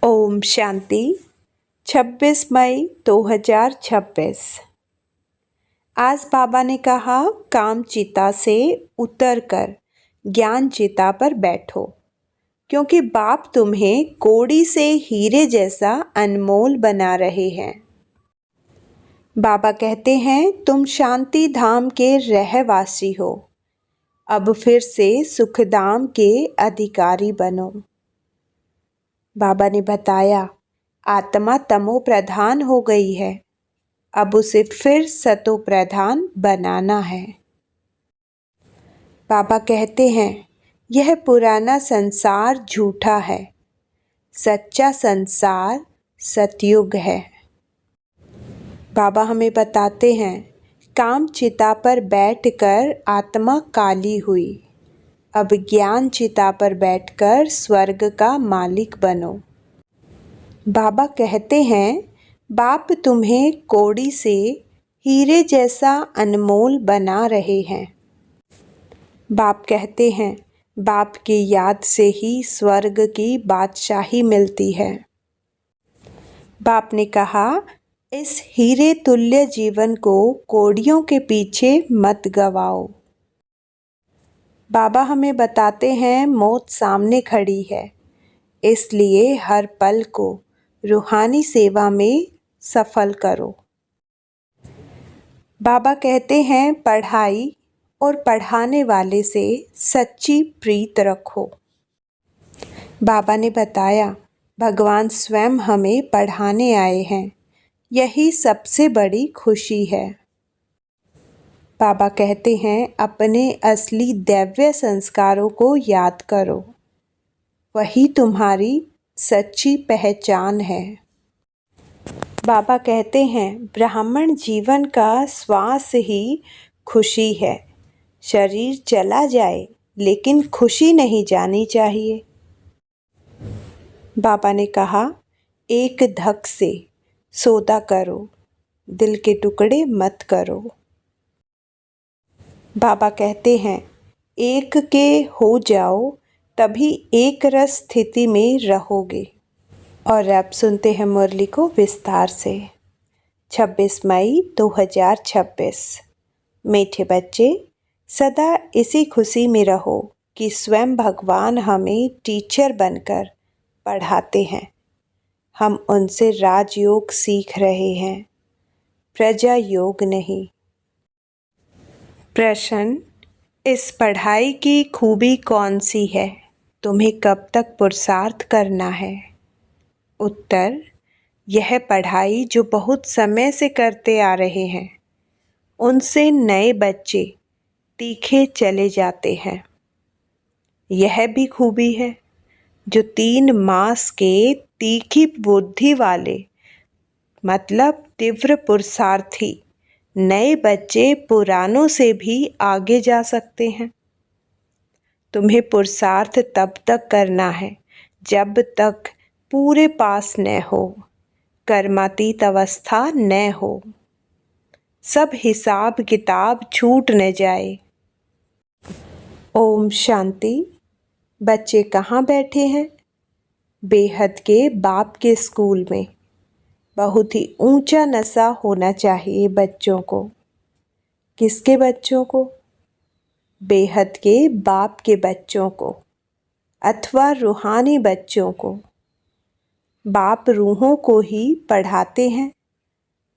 ओम शांति 26 मई 2026। आज बाबा ने कहा, काम चिता से उतरकर ज्ञान चिता पर बैठो, क्योंकि बाप तुम्हें कौड़ी से हीरे जैसा अनमोल बना रहे हैं। बाबा कहते हैं, तुम शांति धाम के रहवासी हो, अब फिर से सुखधाम के अधिकारी बनो। बाबा ने बताया, आत्मा तमो प्रधान हो गई है, अब उसे फिर सतो प्रधान बनाना है। बाबा कहते हैं, यह पुराना संसार झूठा है, सच्चा संसार सतयुग है। बाबा हमें बताते हैं, काम चिता पर बैठकर आत्मा काली हुई, अब ज्ञान चिता पर बैठकर स्वर्ग का मालिक बनो। बाबा कहते हैं, बाप तुम्हें कौड़ी से हीरे जैसा अनमोल बना रहे हैं। बाप कहते हैं, बाप की याद से ही स्वर्ग की बादशाही मिलती है। बाप ने कहा, इस हीरे तुल्य जीवन को कौड़ियों के पीछे मत गवाओ। बाबा हमें बताते हैं, मौत सामने खड़ी है, इसलिए हर पल को रूहानी सेवा में सफल करो। बाबा कहते हैं, पढ़ाई और पढ़ाने वाले से सच्ची प्रीत रखो। बाबा ने बताया, भगवान स्वयं हमें पढ़ाने आए हैं, यही सबसे बड़ी खुशी है। बाबा कहते हैं, अपने असली दैव्य संस्कारों को याद करो, वही तुम्हारी सच्ची पहचान है। बाबा कहते हैं, ब्राह्मण जीवन का श्वास ही खुशी है, शरीर चला जाए लेकिन खुशी नहीं जानी चाहिए। बाबा ने कहा, एक धक से सौदा करो, दिल के टुकड़े मत करो। बाबा कहते हैं, एक के हो जाओ तभी एक रस स्थिति में रहोगे। और अब सुनते हैं मुरली को विस्तार से। 26 मई 2026। मीठे बच्चे, सदा इसी खुशी में रहो कि स्वयं भगवान हमें टीचर बनकर पढ़ाते हैं। हम उनसे राजयोग सीख रहे हैं, प्रजा योग नहीं। प्रश्न, इस पढ़ाई की खूबी कौन सी है? तुम्हें कब तक पुरुषार्थ करना है? उत्तर, यह पढ़ाई जो बहुत समय से करते आ रहे हैं, उनसे नए बच्चे तीखे चले जाते हैं। यह भी खूबी है, जो 3 मास के तीखी बुद्धि वाले मतलब तीव्र पुरुषार्थी नए बच्चे पुरानों से भी आगे जा सकते हैं। तुम्हें पुरुषार्थ तब तक करना है जब तक पूरे पास न हो, कर्मातीत अवस्था न हो, सब हिसाब किताब छूट न जाए। ओम शांति। बच्चे कहाँ बैठे हैं? बेहद के बाप के स्कूल में। बहुत ही ऊंचा नशा होना चाहिए बच्चों को। किसके बच्चों को? बेहद के बाप के बच्चों को, अथवा रूहानी बच्चों को। बाप रूहों को ही पढ़ाते हैं,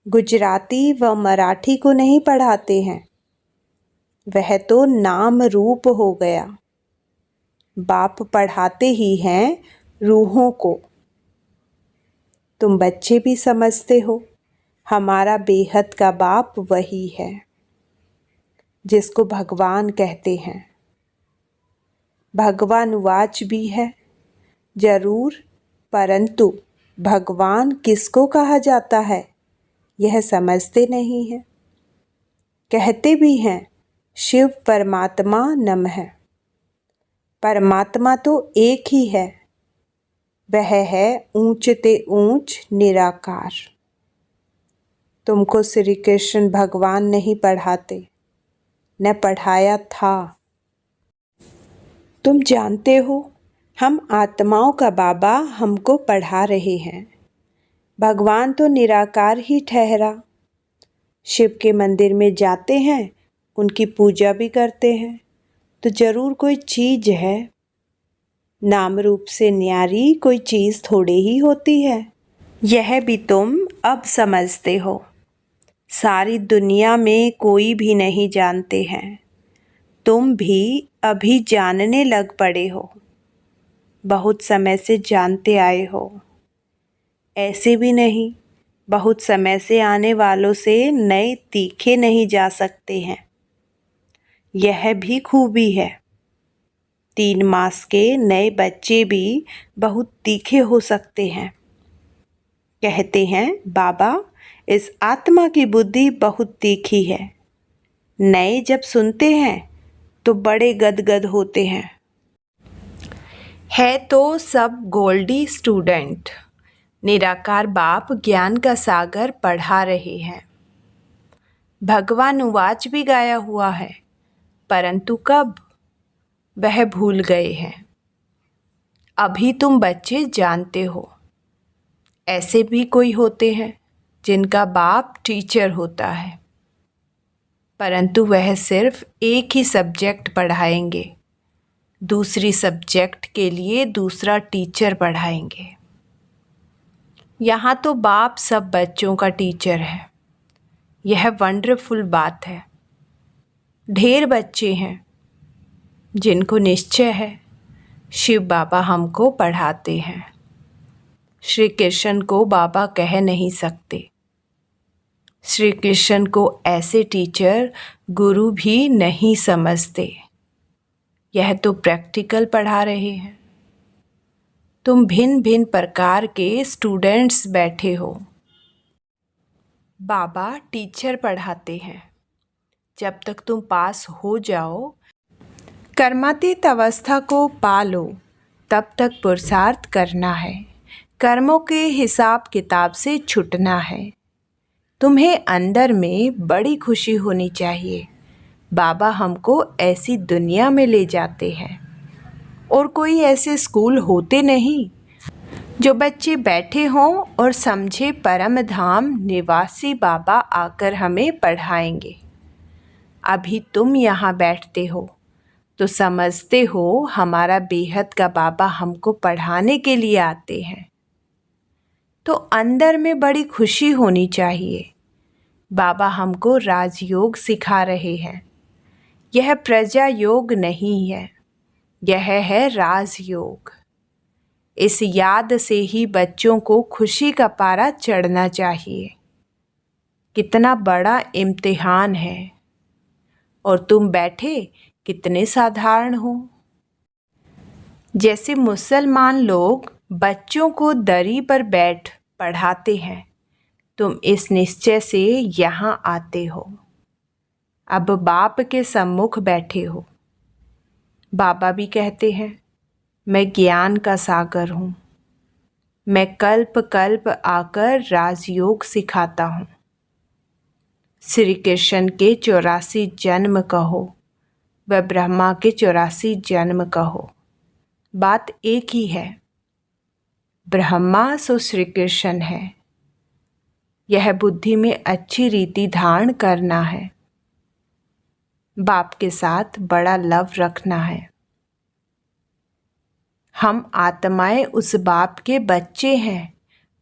गुजराती व मराठी को नहीं पढ़ाते हैं। वह तो नाम रूप हो गया। बाप पढ़ाते ही हैं रूहों को। तुम बच्चे भी समझते हो, हमारा बेहद का बाप वही है जिसको भगवान कहते हैं। भगवान वाच भी है जरूर, परंतु भगवान किसको कहा जाता है यह समझते नहीं है। कहते भी हैं, शिव परमात्मा नमः। परमात्मा तो एक ही है, वह है ऊंचते ऊंच निराकार। तुमको श्री कृष्ण भगवान नहीं पढ़ाते, न पढ़ाया था। तुम जानते हो, हम आत्माओं का बाबा हमको पढ़ा रहे हैं। भगवान तो निराकार ही ठहरा। शिव के मंदिर में जाते हैं, उनकी पूजा भी करते हैं, तो ज़रूर कोई चीज़ है। नाम रूप से न्यारी कोई चीज़ थोड़े ही होती है। यह भी तुम अब समझते हो। सारी दुनिया में कोई भी नहीं जानते हैं। तुम भी अभी जानने लग पड़े हो। बहुत समय से जानते आए हो। ऐसे भी नहीं, बहुत समय से आने वालों से नए तीखे नहीं जा सकते हैं। यह भी खूबी है। 3 मास के नए बच्चे भी बहुत तीखे हो सकते हैं। कहते हैं बाबा, इस आत्मा की बुद्धि बहुत तीखी है। नए जब सुनते हैं तो बड़े गदगद होते हैं। है तो सब गोल्डी स्टूडेंट। निराकार बाप ज्ञान का सागर पढ़ा रहे हैं। भगवान उवाच भी गाया हुआ है, परंतु कब वह भूल गए हैं। अभी तुम बच्चे जानते हो। ऐसे भी कोई होते हैं जिनका बाप टीचर होता है, परंतु वह सिर्फ एक ही सब्जेक्ट पढ़ाएंगे। दूसरी सब्जेक्ट के लिए दूसरा टीचर पढ़ाएंगे। यहाँ तो बाप सब बच्चों का टीचर है। यह वंडरफुल बात है। ढेर बच्चे हैं जिनको निश्चय है शिव बाबा हमको पढ़ाते हैं। श्री कृष्ण को बाबा कह नहीं सकते। श्री कृष्ण को ऐसे टीचर गुरु भी नहीं समझते। यह तो प्रैक्टिकल पढ़ा रहे हैं। तुम भिन्न भिन्न प्रकार के स्टूडेंट्स बैठे हो। बाबा टीचर पढ़ाते हैं। जब तक तुम पास हो जाओ, कर्मातीत अवस्था को पालो, तब तक पुरुषार्थ करना है। कर्मों के हिसाब किताब से छुटना है। तुम्हें अंदर में बड़ी खुशी होनी चाहिए। बाबा हमको ऐसी दुनिया में ले जाते हैं। और कोई ऐसे स्कूल होते नहीं जो बच्चे बैठे हों और समझे परम धाम निवासी बाबा आकर हमें पढ़ाएंगे। अभी तुम यहाँ बैठते हो तो समझते हो हमारा बेहद का बाबा हमको पढ़ाने के लिए आते हैं। तो अंदर में बड़ी खुशी होनी चाहिए। बाबा हमको राजयोग सिखा रहे हैं। यह प्रजा योग नहीं है, यह है राजयोग। इस याद से ही बच्चों को खुशी का पारा चढ़ना चाहिए। कितना बड़ा इम्तिहान है और तुम बैठे कितने साधारण हो। जैसे मुसलमान लोग बच्चों को दरी पर बैठ पढ़ाते हैं, तुम इस निश्चय से यहाँ आते हो। अब बाप के सम्मुख बैठे हो। बाबा भी कहते हैं, मैं ज्ञान का सागर हूँ। मैं कल्प कल्प आकर राजयोग सिखाता हूँ। श्री कृष्ण के 84 जन्म कहो, व ब्रह्मा के 84 जन्म कहो, बात एक ही है। ब्रह्मा सो श्री कृष्ण है। यह बुद्धि में अच्छी रीति धारण करना है। बाप के साथ बड़ा लव रखना है। हम आत्माएं उस बाप के बच्चे हैं।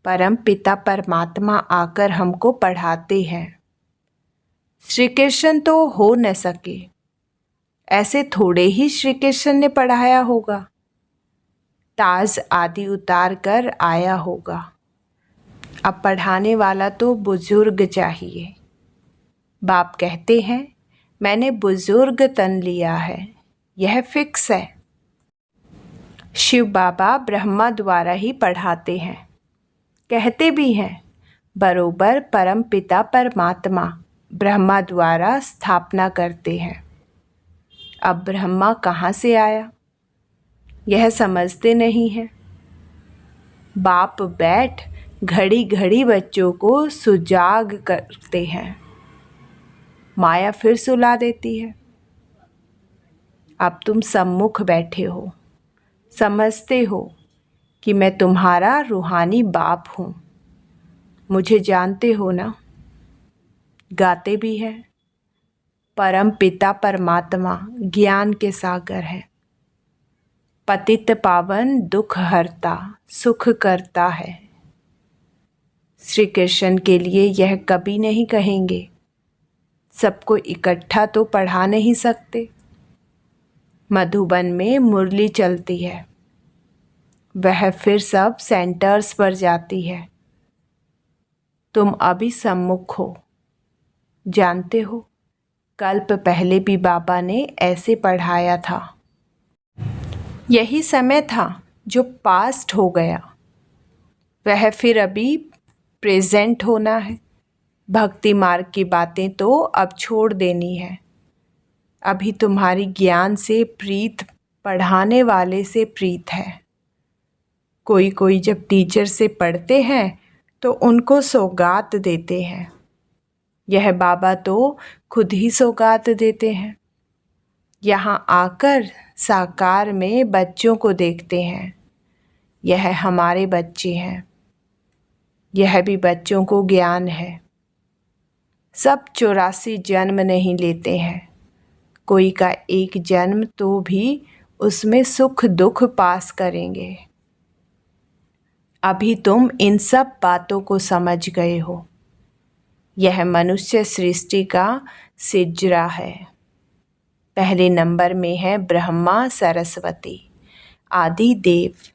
परम पिता परमात्मा आकर हमको पढ़ाते हैं। श्री कृष्ण तो हो न सके, ऐसे थोड़े ही श्री कृष्ण ने पढ़ाया होगा। ताज आदि उतार कर आया होगा। अब पढ़ाने वाला तो बुजुर्ग चाहिए। बाप कहते हैं, मैंने बुजुर्ग तन लिया है। यह फिक्स है। शिव बाबा ब्रह्मा द्वारा ही पढ़ाते हैं। कहते भी हैं, बरोबर परम पिता परमात्मा ब्रह्मा द्वारा स्थापना करते हैं। अब ब्रह्मा कहाँ से आया, यह समझते नहीं हैं। बाप बैठ घड़ी घड़ी बच्चों को सुजाग करते हैं। माया फिर सुला देती है। अब तुम सम्मुख बैठे हो। समझते हो कि मैं तुम्हारा रूहानी बाप हूँ। मुझे जानते हो ना? गाते भी हैं, परम पिता परमात्मा ज्ञान के सागर है, पतित पावन दुख हरता सुख करता है। श्री कृष्ण के लिए यह कभी नहीं कहेंगे, सबको इकट्ठा तो पढ़ा नहीं सकते। मधुबन में मुरली चलती है, वह फिर सब सेंटर्स पर जाती है। तुम अभी सम्मुख हो, जानते हो कल्प पहले भी बाबा ने ऐसे पढ़ाया था। यही समय था जो पास्ट हो गया, वह फिर अभी प्रेजेंट होना है। भक्ति मार्ग की बातें तो अब छोड़ देनी है। अभी तुम्हारी ज्ञान से प्रीत पढ़ाने वाले से प्रीत है। कोई कोई जब टीचर से पढ़ते हैं तो उनको सौगात देते हैं। यह बाबा तो खुद ही सौगात देते हैं। यहाँ आकर साकार में बच्चों को देखते हैं। यह हमारे बच्चे हैं, यह भी बच्चों को ज्ञान है। सब 84 जन्म नहीं लेते हैं, कोई का एक जन्म तो भी उसमें सुख दुख पास करेंगे। अभी तुम इन सब बातों को समझ गए हो। यह मनुष्य सृष्टि का सिजरा है। पहले नंबर में है ब्रह्मा सरस्वती आदि देव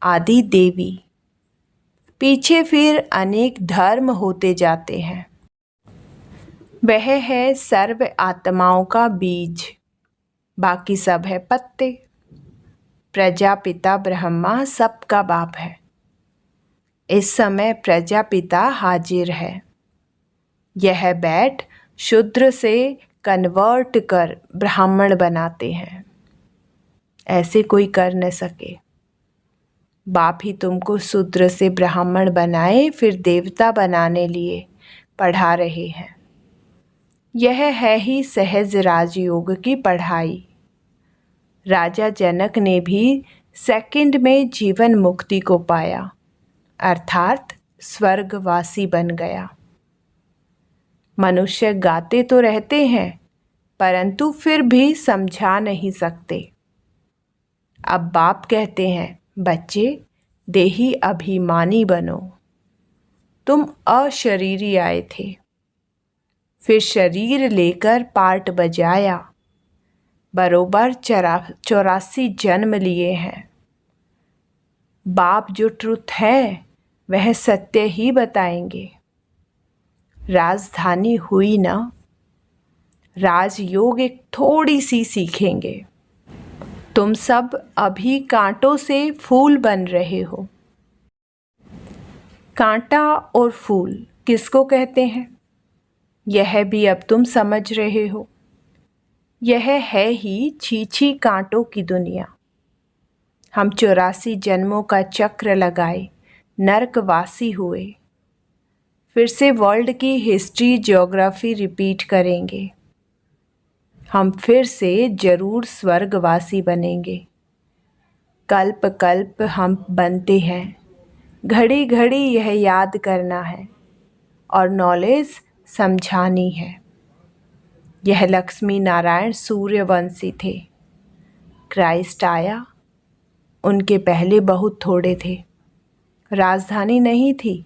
आदि देवी। पीछे फिर अनेक धर्म होते जाते हैं। वह है सर्व आत्माओं का बीज, बाकी सब है पत्ते। प्रजापिता ब्रह्मा सबका बाप है। इस समय प्रजापिता हाजिर है। यह बैठ शूद्र से कन्वर्ट कर ब्राह्मण बनाते हैं। ऐसे कोई कर न सके। बाप ही तुमको शूद्र से ब्राह्मण बनाए फिर देवता बनाने लिए पढ़ा रहे हैं। यह है ही सहज राजयोग की पढ़ाई। राजा जनक ने भी सेकंड में जीवन मुक्ति को पाया, अर्थात स्वर्गवासी बन गया। मनुष्य गाते तो रहते हैं परंतु फिर भी समझा नहीं सकते। अब बाप कहते हैं, बच्चे देही अभिमानी बनो। तुम अशरीरी आए थे, फिर शरीर लेकर पार्ट बजाया। बरोबर 84 जन्म लिए हैं। बाप जो ट्रुथ है वह सत्य ही बताएंगे। राजधानी हुई ना, राजयोग एक थोड़ी सी सीखेंगे। तुम सब अभी कांटों से फूल बन रहे हो। कांटा और फूल किसको कहते हैं, यह भी अब तुम समझ रहे हो। यह है ही छीछी कांटों की दुनिया। हम 84 जन्मों का चक्र लगाए नरकवासी हुए। फिर से वर्ल्ड की हिस्ट्री ज्योग्राफी रिपीट करेंगे। हम फिर से जरूर स्वर्गवासी बनेंगे। कल्प कल्प हम बनते हैं। घड़ी घड़ी यह याद करना है और नॉलेज समझानी है। यह लक्ष्मी नारायण सूर्यवंशी थे। क्राइस्ट आया, उनके पहले बहुत थोड़े थे, राजधानी नहीं थी।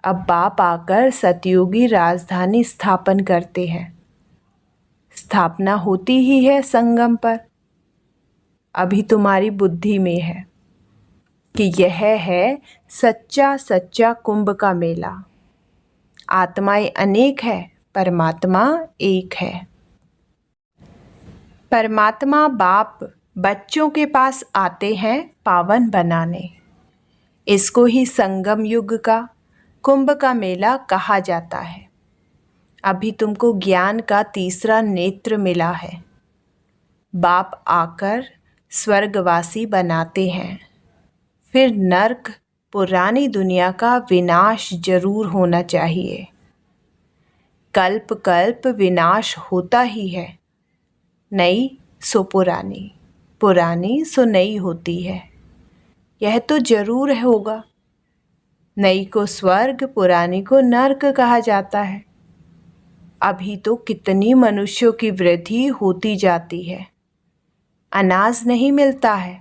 अब बाप आकर सतयुगी राजधानी स्थापन करते हैं। स्थापना होती ही है संगम पर। अभी तुम्हारी बुद्धि में है कि यह है सच्चा सच्चा कुंभ का मेला। आत्माएं अनेक है, परमात्मा एक है। परमात्मा बाप बच्चों के पास आते हैं पावन बनाने। इसको ही संगम युग का कुंभ का मेला कहा जाता है। अभी तुमको ज्ञान का तीसरा नेत्र मिला है। बाप आकर स्वर्गवासी बनाते हैं। फिर नर्क पुरानी दुनिया का विनाश जरूर होना चाहिए। कल्प कल्प विनाश होता ही है, नई सो पुरानी। पुरानी सो नई होती है, यह तो जरूर होगा। नई को स्वर्ग, पुरानी को नर्क कहा जाता है। अभी तो कितनी मनुष्यों की वृद्धि होती जाती है, अनाज नहीं मिलता है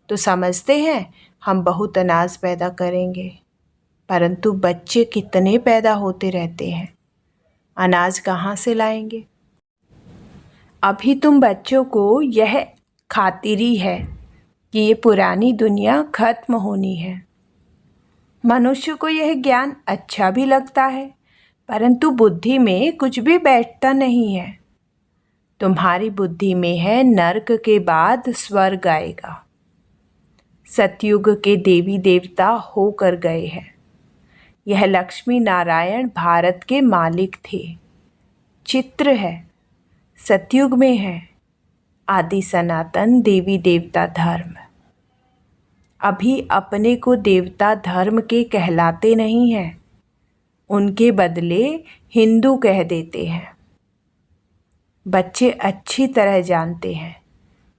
तो समझते हैं हम बहुत अनाज पैदा करेंगे, परंतु बच्चे कितने पैदा होते रहते हैं, अनाज कहाँ से लाएंगे। अभी तुम बच्चों को यह खातिरी है कि ये पुरानी दुनिया खत्म होनी है। मनुष्य को यह ज्ञान अच्छा भी लगता है, परंतु बुद्धि में कुछ भी बैठता नहीं है। तुम्हारी बुद्धि में है नरक के बाद स्वर्ग आएगा। सतयुग के देवी देवता होकर गए हैं। यह लक्ष्मी नारायण भारत के मालिक थे। चित्र है, सतयुग में है आदि सनातन देवी देवता धर्म। अभी अपने को देवता धर्म के कहलाते नहीं हैं, उनके बदले हिंदू कह देते हैं। बच्चे अच्छी तरह जानते हैं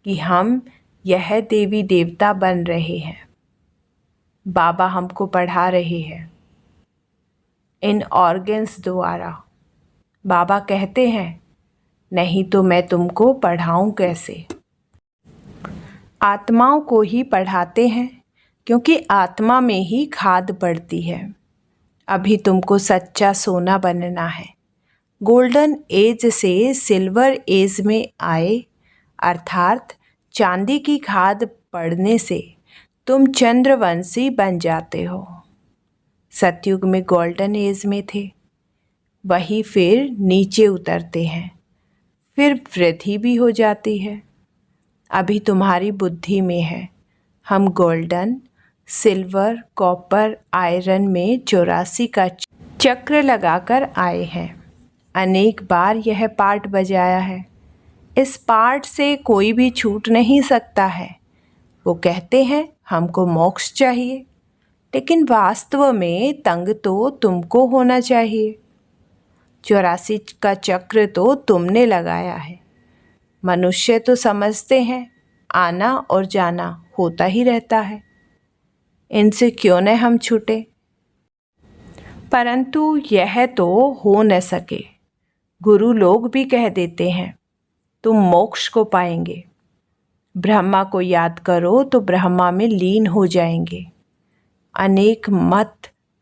कि हम यह देवी देवता बन रहे हैं। बाबा हमको पढ़ा रहे हैं इन ऑर्गन्स द्वारा। बाबा कहते हैं नहीं तो मैं तुमको पढ़ाऊं कैसे। आत्माओं को ही पढ़ाते हैं क्योंकि आत्मा में ही खाद पड़ती है। अभी तुमको सच्चा सोना बनना है। गोल्डन एज से सिल्वर एज में आए, अर्थात चांदी की खाद पड़ने से तुम चंद्रवंशी बन जाते हो। सतयुग में गोल्डन एज में थे, वही फिर नीचे उतरते हैं, फिर वृद्धि भी हो जाती है। अभी तुम्हारी बुद्धि में है हम गोल्डन, सिल्वर, कॉपर, आयरन में 84 का चक्र लगाकर आए हैं। अनेक बार यह पार्ट बजाया है। इस पार्ट से कोई भी छूट नहीं सकता है। वो कहते हैं हमको मोक्ष चाहिए, लेकिन वास्तव में तंग तो तुमको होना चाहिए। 84 का चक्र तो तुमने लगाया है। मनुष्य तो समझते हैं आना और जाना होता ही रहता है, इनसे क्यों न हम छूटे। परंतु यह तो हो न सके। गुरु लोग भी कह देते हैं तुम मोक्ष को पाएंगे। ब्रह्मा को याद करो तो ब्रह्मा में लीन हो जाएंगे। अनेक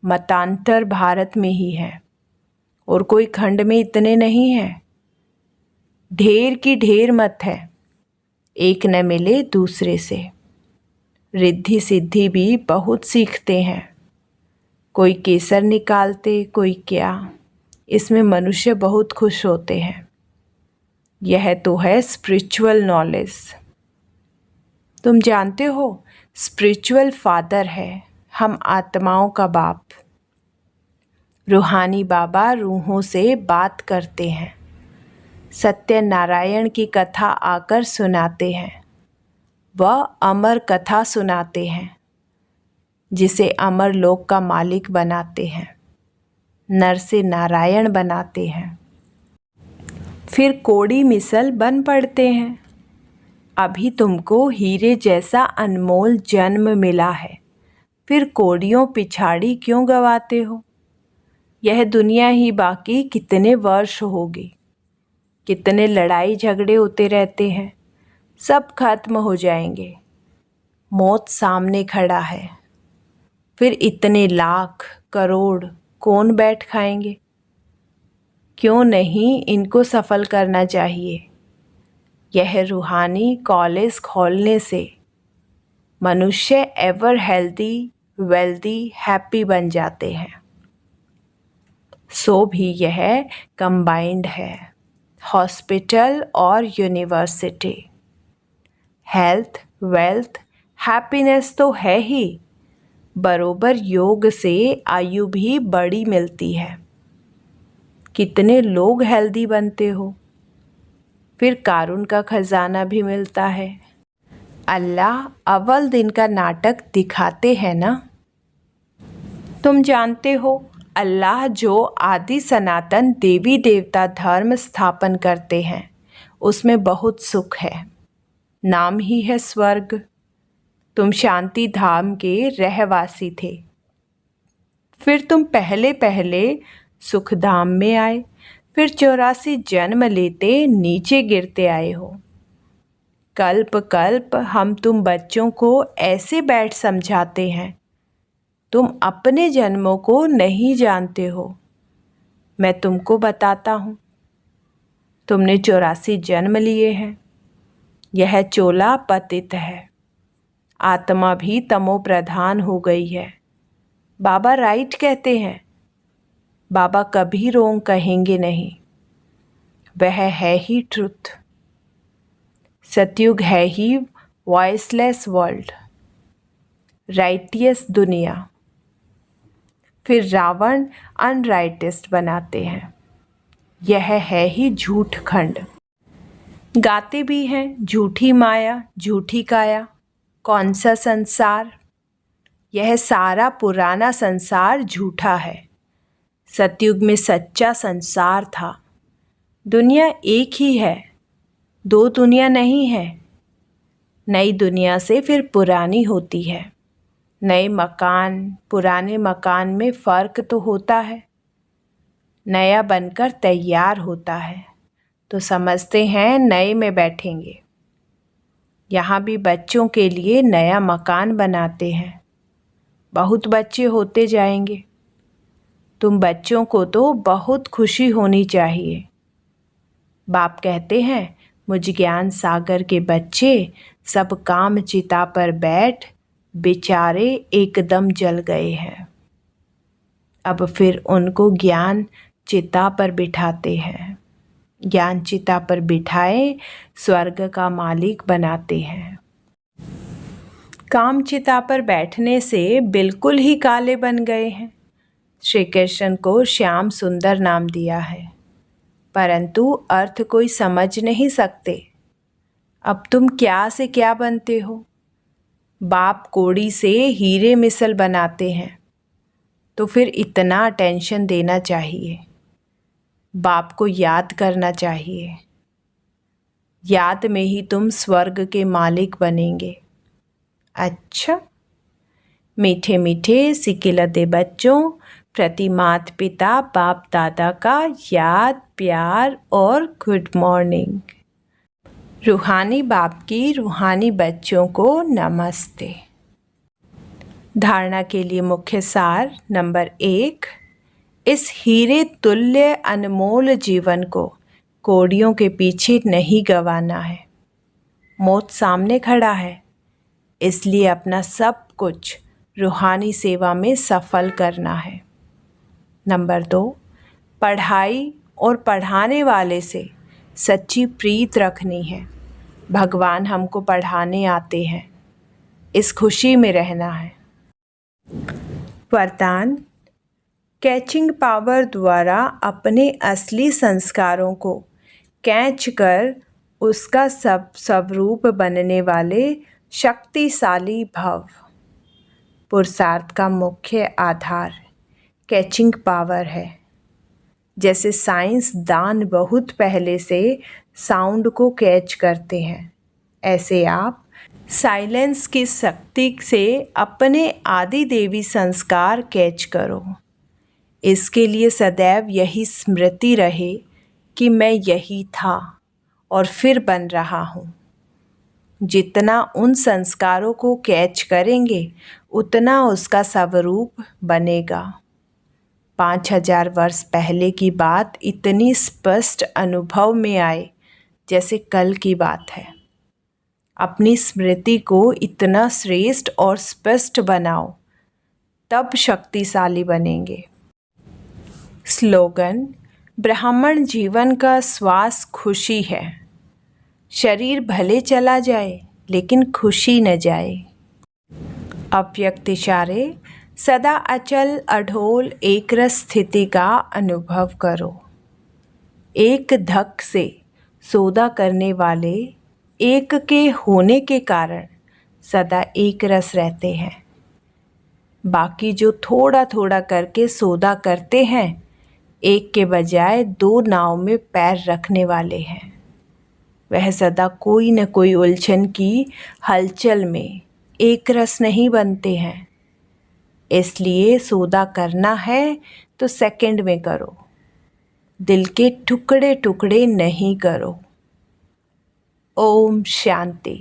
मतांतर भारत में ही है और कोई खंड में इतने नहीं हैं। ढेर की ढेर मत है, एक न मिले दूसरे से। रिद्धि सिद्धि भी बहुत सीखते हैं, कोई केसर निकालते, कोई क्या। इसमें मनुष्य बहुत खुश होते हैं। यह तो है स्पिरिचुअल नॉलेज। तुम जानते हो स्पिरिचुअल फादर है हम आत्माओं का बाप। रूहानी बाबा रूहों से बात करते हैं। सत्यनारायण की कथा आकर सुनाते हैं। वह अमर कथा सुनाते हैं जिसे अमर लोक का मालिक बनाते हैं, नर से नारायण बनाते हैं, फिर कोड़ी मिसल बन पड़ते हैं। अभी तुमको हीरे जैसा अनमोल जन्म मिला है, फिर कोड़ियों पिछाड़ी क्यों गवाते हो। यह दुनिया ही बाकी कितने वर्ष होगी, कितने लड़ाई झगड़े होते रहते हैं, सब खत्म हो जाएंगे। मौत सामने खड़ा है, फिर इतने लाख करोड़ कौन बैठ खाएंगे। क्यों नहीं इनको सफल करना चाहिए। यह रूहानी कॉलेज खोलने से मनुष्य एवर हेल्दी, वेल्दी, हैप्पी बन जाते हैं। सो भी यह कंबाइंड है, हॉस्पिटल और यूनिवर्सिटी। हेल्थ, वेल्थ, हैप्पीनेस तो है ही, बरोबर योग से आयु भी बड़ी मिलती है। कितने लोग हेल्दी बनते हो, फिर कारून का खजाना भी मिलता है। अल्लाह अव्वल दिन का नाटक दिखाते हैं ना। तुम जानते हो अल्लाह जो आदि सनातन देवी देवता धर्म स्थापन करते हैं उसमें बहुत सुख है। नाम ही है स्वर्ग। तुम शांति धाम के रहवासी थे, फिर तुम पहले पहले सुख धाम में आए, फिर 84 जन्म लेते नीचे गिरते आए हो। कल्प कल्प हम तुम बच्चों को ऐसे बैठ समझाते हैं, तुम अपने जन्मों को नहीं जानते हो। मैं तुमको बताता हूँ, तुमने 84 जन्म लिए हैं। यह चोला पतित है, आत्मा भी तमो प्रधान हो गई है। बाबा राइट कहते हैं। बाबा कभी रोंग कहेंगे नहीं, वह है ही ट्रुथ। सतयुग है ही वॉइसलेस वर्ल्ड, राइटियस दुनिया। फिर रावण अनराइटिस्ट बनाते हैं, यह है ही झूठ खंड। गाते भी हैं झूठी माया झूठी काया, कौन सा संसार। यह सारा पुराना संसार झूठा है। सतयुग में सच्चा संसार था। दुनिया एक ही है, दो दुनिया नहीं है। नई दुनिया से फिर पुरानी होती है। नए मकान पुराने मकान में फ़र्क तो होता है। नया बनकर तैयार होता है तो समझते हैं नए में बैठेंगे। यहाँ भी बच्चों के लिए नया मकान बनाते हैं। बहुत बच्चे होते जाएंगे। तुम बच्चों को तो बहुत खुशी होनी चाहिए। बाप कहते हैं, मुझ ज्ञान सागर के बच्चे सब काम चिता पर बैठ बेचारे एकदम जल गए हैं। अब फिर उनको ज्ञान चिता पर बिठाते हैं। ज्ञान चिता पर बिठाए स्वर्ग का मालिक बनाते हैं। काम चिता पर बैठने से बिल्कुल ही काले बन गए हैं। श्री कृष्ण को श्याम सुंदर नाम दिया है, परंतु अर्थ कोई समझ नहीं सकते। अब तुम क्या से क्या बनते हो। बाप कोड़ी से हीरे मिसल बनाते हैं, तो फिर इतना टेंशन देना चाहिए। बाप को याद करना चाहिए। याद में ही तुम स्वर्ग के मालिक बनेंगे। अच्छा, मीठे मीठे सिकिलते बच्चों प्रति माता पिता बाप दादा का याद प्यार और गुड मॉर्निंग। रूहानी बाप की रूहानी बच्चों को नमस्ते। धारणा के लिए मुख्य सार नंबर 1, इस हीरे तुल्य अनमोल जीवन को कौड़ियों के पीछे नहीं गंवाना है। मौत सामने खड़ा है, इसलिए अपना सब कुछ रूहानी सेवा में सफल करना है। नंबर 2, पढ़ाई और पढ़ाने वाले से सच्ची प्रीत रखनी है। भगवान हमको पढ़ाने आते हैं, इस खुशी में रहना है। वरदान, कैचिंग पावर द्वारा अपने असली संस्कारों को कैच कर उसका स्वरूप बनने वाले शक्तिशाली भव। पुरुषार्थ का मुख्य आधार कैचिंग पावर है। जैसे साइंस दान बहुत पहले से साउंड को कैच करते हैं, ऐसे आप साइलेंस की शक्ति से अपने आदि देवी संस्कार कैच करो। इसके लिए सदैव यही स्मृति रहे कि मैं यही था और फिर बन रहा हूँ। जितना उन संस्कारों को कैच करेंगे उतना उसका स्वरूप बनेगा। 5000 वर्ष पहले की बात इतनी स्पष्ट अनुभव में आए जैसे कल की बात है। अपनी स्मृति को इतना श्रेष्ठ और स्पष्ट बनाओ, तब शक्तिशाली बनेंगे। स्लोगन, ब्राह्मण जीवन का श्वास खुशी है। शरीर भले चला जाए लेकिन खुशी न जाए। अव्यक्त इशारे, सदा अचल अढोल एकरस स्थिति का अनुभव करो। एक धक से सौदा करने वाले एक के होने के कारण सदा एक रस रहते हैं। बाकी जो थोड़ा थोड़ा करके सौदा करते हैं, एक के बजाय 2 नाव में पैर रखने वाले हैं। वह सदा कोई न कोई उलझन की हलचल में एक रस नहीं बनते हैं। इसलिए सौदा करना है तो सेकंड में करो, दिल के टुकड़े टुकड़े नहीं करो। ओम शांति।